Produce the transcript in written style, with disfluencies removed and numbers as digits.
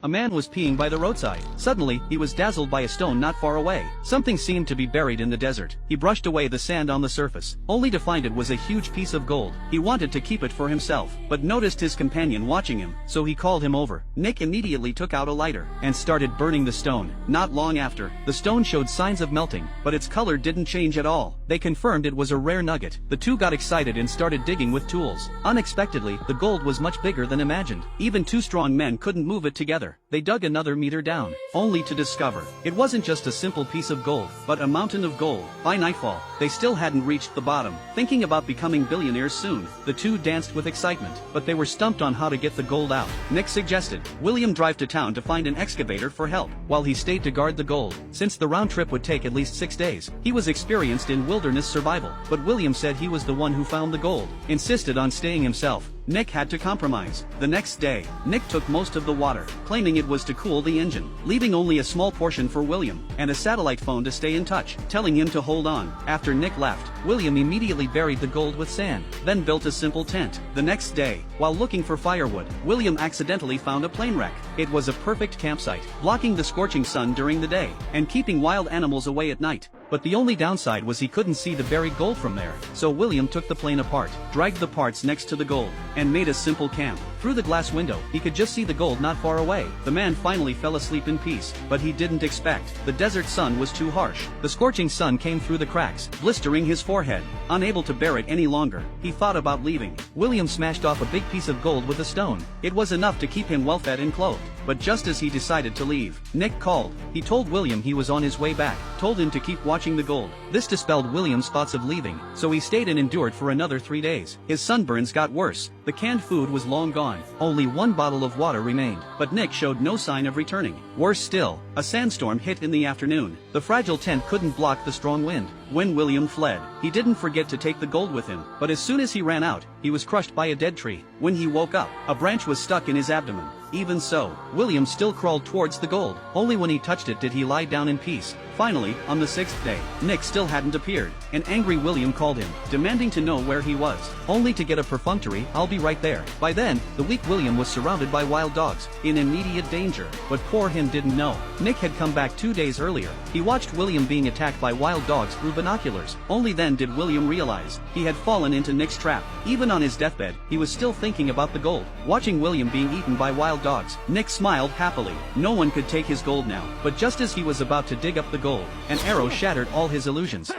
A man was peeing by the roadside. Suddenly, he was dazzled by a stone not far away. Something seemed to be buried in the desert. He brushed away the sand on the surface, only to find it was a huge piece of gold. He wanted to keep it for himself, but noticed his companion watching him, so he called him over. Nick immediately took out a lighter and started burning the stone. Not long after, the stone showed signs of melting, but its color didn't change at all. They confirmed it was a rare nugget. The two got excited and started digging with tools. Unexpectedly, the gold was much bigger than imagined. Even two strong men couldn't move it together. They dug another meter down, only to discover it wasn't just a simple piece of gold, but a mountain of gold. By nightfall, they still hadn't reached the bottom. Thinking about becoming billionaires soon, the two danced with excitement, but they were stumped on how to get the gold out. Nick suggested William drive to town to find an excavator for help, while he stayed to guard the gold. Since the round trip would take at least 6 days, he was experienced in wilderness survival, but William said he was the one who found the gold, insisted on staying himself. Nick had to compromise. The next day, Nick took most of the water, claiming it was to cool the engine, leaving only a small portion for William, and a satellite phone to stay in touch, telling him to hold on. After Nick left, William immediately buried the gold with sand, then built a simple tent. The next day, while looking for firewood, William accidentally found a plane wreck. It was a perfect campsite, blocking the scorching sun during the day, and keeping wild animals away at night. But the only downside was he couldn't see the buried gold from there, so William took the plane apart, dragged the parts next to the gold, and made a simple camp. Through the glass window, he could just see the gold not far away. The man finally fell asleep in peace, but he didn't expect. The desert sun was too harsh. The scorching sun came through the cracks, blistering his forehead. Unable to bear it any longer, he thought about leaving. William smashed off a big piece of gold with a stone. It was enough to keep him well fed and clothed. But just as he decided to leave, Nick called. He told William he was on his way back, told him to keep watching the gold. This dispelled William's thoughts of leaving, so he stayed and endured for another 3 days. His sunburns got worse. The canned food was long gone. Only 1 bottle of water remained, but Nick showed no sign of returning. Worse still, a sandstorm hit in the afternoon. The fragile tent couldn't block the strong wind. When William fled, he didn't forget to take the gold with him, but as soon as he ran out, he was crushed by a dead tree. When he woke up, a branch was stuck in his abdomen. Even so, William still crawled towards the gold. Only when he touched it did he lie down in peace. Finally, on the 6th day, Nick still hadn't appeared. An angry William called him, demanding to know where he was, only to get a perfunctory, "I'll be right there." By then, the weak William was surrounded by wild dogs, in immediate danger, but poor him didn't know. Nick had come back 2 days earlier. He watched William being attacked by wild dogs through binoculars. Only then did William realize he had fallen into Nick's trap. Even on his deathbed, he was still thinking about the gold. Watching William being eaten by wild dogs, Nick smiled happily. No one could take his gold now, but just as he was about to dig up the gold, an arrow shattered all his illusions.